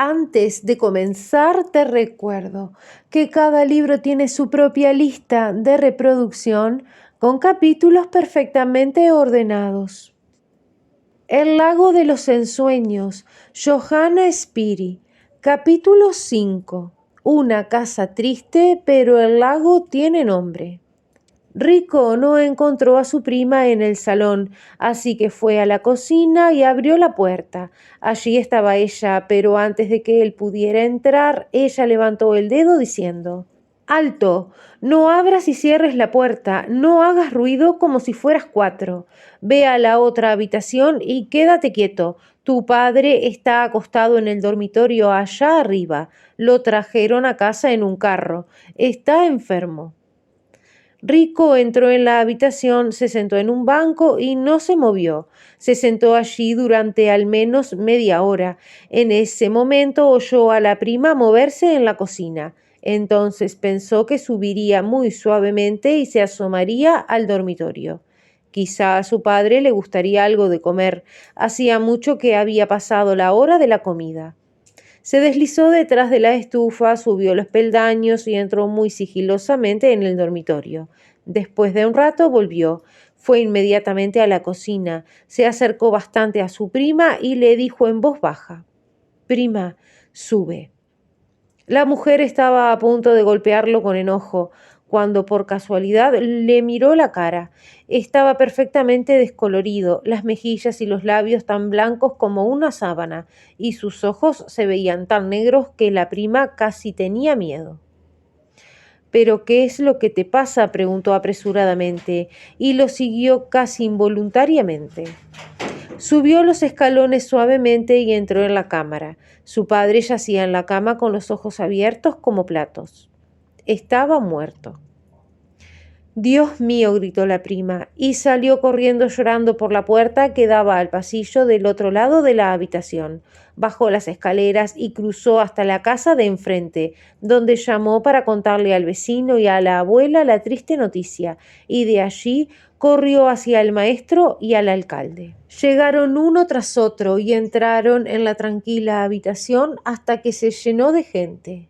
Antes de comenzar, te recuerdo que cada libro tiene su propia lista de reproducción con capítulos perfectamente ordenados. El lago de los ensueños, Johanna Spyri, capítulo 5. Una casa triste, pero el lago tiene nombre. Rico no encontró a su prima en el salón, así que fue a la cocina y abrió la puerta. Allí estaba ella, pero antes de que él pudiera entrar, ella levantó el dedo diciendo: «¡Alto! No abras y cierres la puerta, no hagas ruido como si fueras 4. Ve a la otra habitación y quédate quieto. Tu padre está acostado en el dormitorio allá arriba. Lo trajeron a casa en un carro. Está enfermo». Rico entró en la habitación, se sentó en un banco y no se movió. Se sentó allí durante al menos media hora. En ese momento oyó a la prima moverse en la cocina. Entonces pensó que subiría muy suavemente y se asomaría al dormitorio. Quizá a su padre le gustaría algo de comer. Hacía mucho que había pasado la hora de la comida. Se deslizó detrás de la estufa, subió los peldaños y entró muy sigilosamente en el dormitorio. Después de un rato volvió. Fue inmediatamente a la cocina, se acercó bastante a su prima y le dijo en voz baja: «Prima, sube». La mujer estaba a punto de golpearlo con enojo, cuando por casualidad le miró la cara. Estaba perfectamente descolorido, las mejillas y los labios tan blancos como una sábana, y sus ojos se veían tan negros que la prima casi tenía miedo. «¿Pero qué es lo que te pasa?», preguntó apresuradamente, y lo siguió casi involuntariamente. Subió los escalones suavemente y entró en la cámara. Su padre yacía en la cama con los ojos abiertos como platos. Estaba muerto. «Dios mío», gritó la prima, y salió corriendo llorando por la puerta que daba al pasillo del otro lado de la habitación. Bajó las escaleras y cruzó hasta la casa de enfrente, donde llamó para contarle al vecino y a la abuela la triste noticia, y de allí corrió hacia el maestro y al alcalde. Llegaron uno tras otro y entraron en la tranquila habitación hasta que se llenó de gente.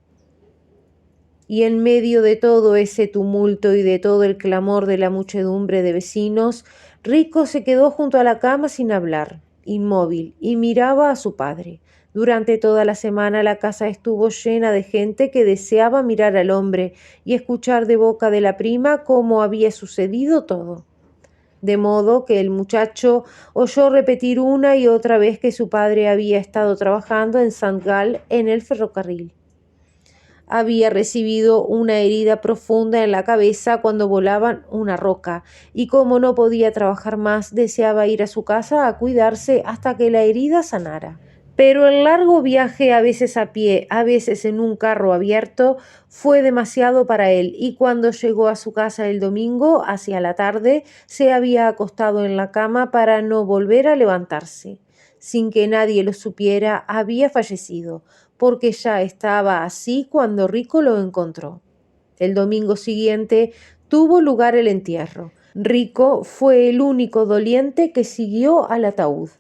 Y en medio de todo ese tumulto y de todo el clamor de la muchedumbre de vecinos, Rico se quedó junto a la cama sin hablar, inmóvil, y miraba a su padre. Durante toda la semana la casa estuvo llena de gente que deseaba mirar al hombre y escuchar de boca de la prima cómo había sucedido todo. De modo que el muchacho oyó repetir una y otra vez que su padre había estado trabajando en St. Gall en el ferrocarril. Había recibido una herida profunda en la cabeza cuando volaban una roca, y como no podía trabajar más, deseaba ir a su casa a cuidarse hasta que la herida sanara. Pero el largo viaje, a veces a pie, a veces en un carro abierto, fue demasiado para él, y cuando llegó a su casa el domingo, hacia la tarde, se había acostado en la cama para no volver a levantarse. Sin que nadie lo supiera, había fallecido, porque ya estaba así cuando Rico lo encontró. El domingo siguiente tuvo lugar el entierro. Rico fue el único doliente que siguió al ataúd.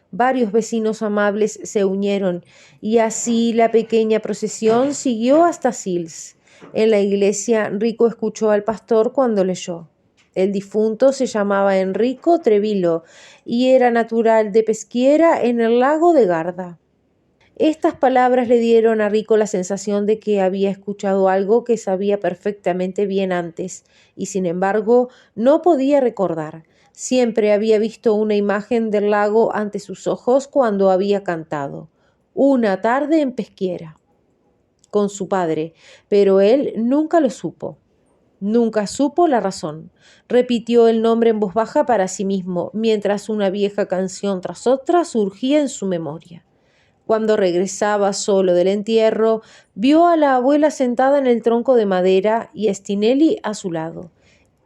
Varios vecinos amables se unieron y así la pequeña procesión siguió hasta Sils. En la iglesia, Rico escuchó al pastor cuando leyó. El difunto se llamaba Enrico Trevillo y era natural de Peschiera en el lago de Garda. Estas palabras le dieron a Rico la sensación de que había escuchado algo que sabía perfectamente bien antes, y sin embargo no podía recordar. Siempre había visto una imagen del lago ante sus ojos cuando había cantado. Una tarde en Peschiera, con su padre, pero él nunca lo supo. Nunca supo la razón. Repitió el nombre en voz baja para sí mismo, mientras una vieja canción tras otra surgía en su memoria. Cuando regresaba solo del entierro, vio a la abuela sentada en el tronco de madera y a Spinelli a su lado.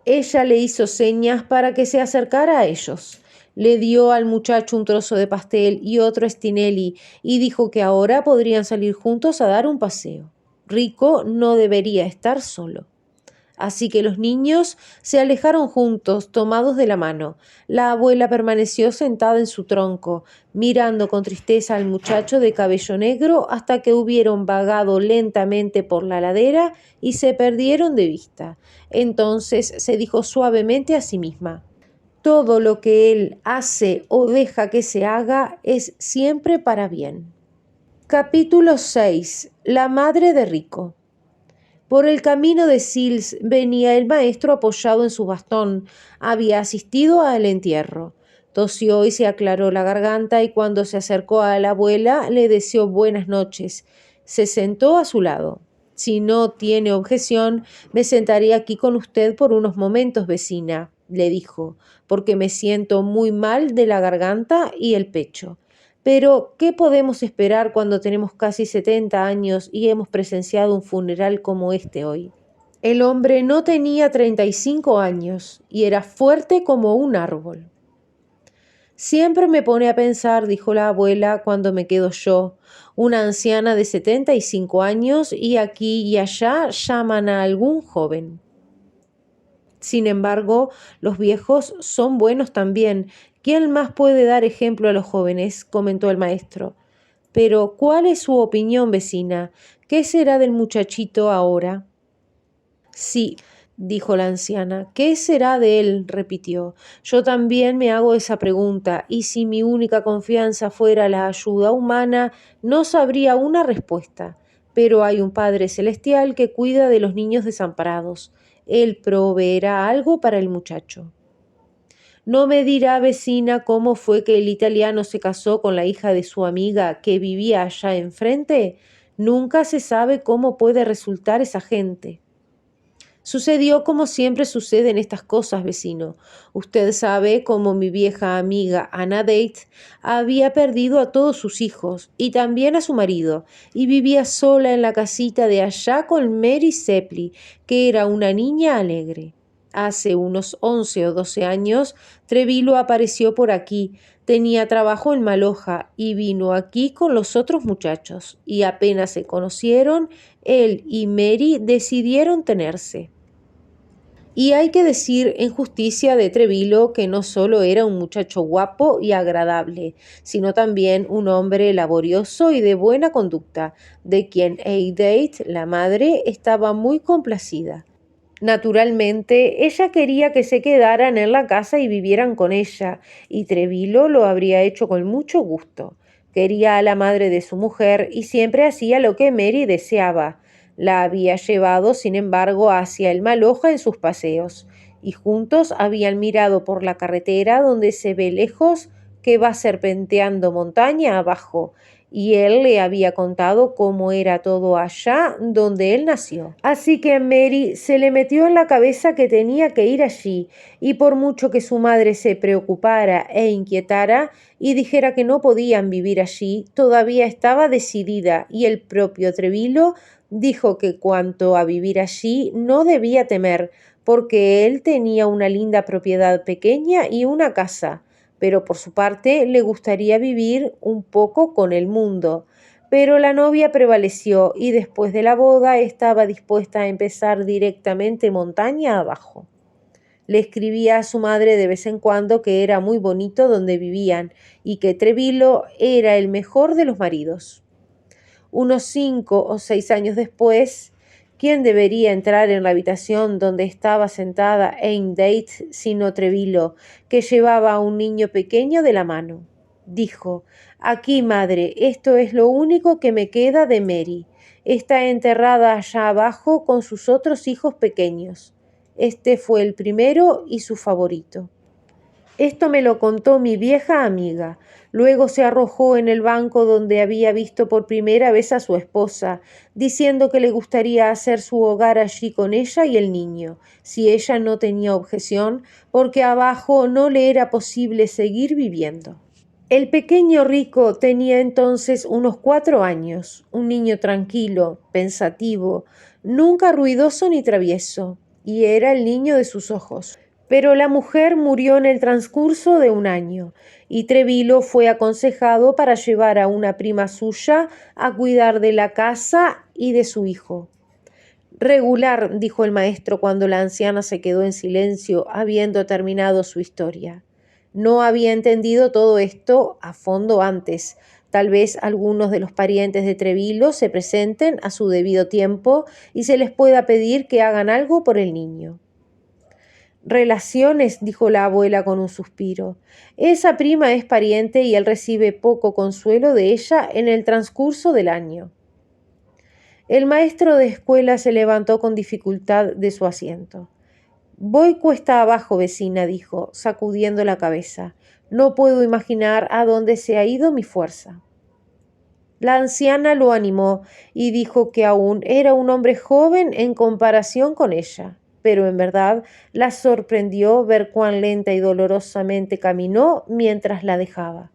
Ella le hizo señas para que se acercara a ellos. Le dio al muchacho un trozo de pastel y otro a Spinelli y dijo que ahora podrían salir juntos a dar un paseo. Rico no debería estar solo. Así que los niños se alejaron juntos, tomados de la mano. La abuela permaneció sentada en su tronco, mirando con tristeza al muchacho de cabello negro hasta que hubieron vagado lentamente por la ladera y se perdieron de vista. Entonces se dijo suavemente a sí misma: todo lo que él hace o deja que se haga es siempre para bien. Capítulo 6. La madre de Rico. Por el camino de Sils venía el maestro apoyado en su bastón. Había asistido al entierro. Tosió y se aclaró la garganta, y cuando se acercó a la abuela le deseó buenas noches. Se sentó a su lado. Si no tiene objeción, me sentaré aquí con usted por unos momentos, vecina, le dijo, porque me siento muy mal de la garganta y el pecho. Pero, ¿qué podemos esperar cuando tenemos casi 70 años y hemos presenciado un funeral como este hoy? El hombre no tenía 35 años y era fuerte como un árbol. Siempre me pone a pensar, dijo la abuela, cuando me quedo yo, una anciana de 75 años, y aquí y allá llaman a algún joven. Sin embargo, los viejos son buenos también. ¿Quién más puede dar ejemplo a los jóvenes?, comentó el maestro. Pero, ¿cuál es su opinión, vecina? ¿Qué será del muchachito ahora? Sí, dijo la anciana. ¿Qué será de él? Repitió. Yo también me hago esa pregunta, y si mi única confianza fuera la ayuda humana, no sabría una respuesta. Pero hay un Padre Celestial que cuida de los niños desamparados. Él proveerá algo para el muchacho. ¿No me dirá, vecina, cómo fue que el italiano se casó con la hija de su amiga que vivía allá enfrente? Nunca se sabe cómo puede resultar esa gente. Sucedió como siempre suceden estas cosas, vecino. Usted sabe cómo mi vieja amiga Anna Date había perdido a todos sus hijos y también a su marido, y vivía sola en la casita de allá con Mary Sepley, que era una niña alegre. Hace unos 11 o 12 años, Trevillo apareció por aquí. Tenía trabajo en Maloja y vino aquí con los otros muchachos, y apenas se conocieron, él y Mary decidieron tenerse. Y hay que decir en justicia de Trevillo que no solo era un muchacho guapo y agradable, sino también un hombre laborioso y de buena conducta, de quien Date, la madre, estaba muy complacida. Naturalmente, ella quería que se quedaran en la casa y vivieran con ella, y Trevillo lo habría hecho con mucho gusto. Quería a la madre de su mujer y siempre hacía lo que Mary deseaba. La había llevado, sin embargo, hacia el Maloja en sus paseos, y juntos habían mirado por la carretera donde se ve lejos que va serpenteando montaña abajo, y él le había contado cómo era todo allá donde él nació. Así que a Mary se le metió en la cabeza que tenía que ir allí, y por mucho que su madre se preocupara e inquietara y dijera que no podían vivir allí, todavía estaba decidida, y el propio Trevillo dijo que cuanto a vivir allí no debía temer, porque él tenía una linda propiedad pequeña y una casa, pero por su parte le gustaría vivir un poco con el mundo. Pero la novia prevaleció y después de la boda estaba dispuesta a empezar directamente montaña abajo. Le escribía a su madre de vez en cuando que era muy bonito donde vivían y que Trevillo era el mejor de los maridos. Unos 5 o 6 años después, ¿quién debería entrar en la habitación donde estaba sentada Anne Date sino Trevillo, que llevaba a un niño pequeño de la mano? Dijo: «Aquí, madre, esto es lo único que me queda de Mary. Está enterrada allá abajo con sus otros hijos pequeños. Este fue el primero y su favorito». Esto me lo contó mi vieja amiga. Luego se arrojó en el banco donde había visto por primera vez a su esposa, diciendo que le gustaría hacer su hogar allí con ella y el niño, si ella no tenía objeción, porque abajo no le era posible seguir viviendo. El pequeño Rico tenía entonces unos 4 años, un niño tranquilo, pensativo, nunca ruidoso ni travieso, y era el niño de sus ojos. Pero la mujer murió en el transcurso de un año, y Trevillo fue aconsejado para llevar a una prima suya a cuidar de la casa y de su hijo. Regular, dijo el maestro cuando la anciana se quedó en silencio, habiendo terminado su historia. No había entendido todo esto a fondo antes. Tal vez algunos de los parientes de Trevillo se presenten a su debido tiempo y se les pueda pedir que hagan algo por el niño. Relaciones, dijo la abuela con un suspiro. Esa prima es pariente y él recibe poco consuelo de ella en el transcurso del año. El maestro de escuela se levantó con dificultad de su asiento. Voy cuesta abajo, vecina, dijo, sacudiendo la cabeza. No puedo imaginar a dónde se ha ido mi fuerza. La anciana lo animó y dijo que aún era un hombre joven en comparación con ella, pero en verdad la sorprendió ver cuán lenta y dolorosamente caminó mientras la dejaba.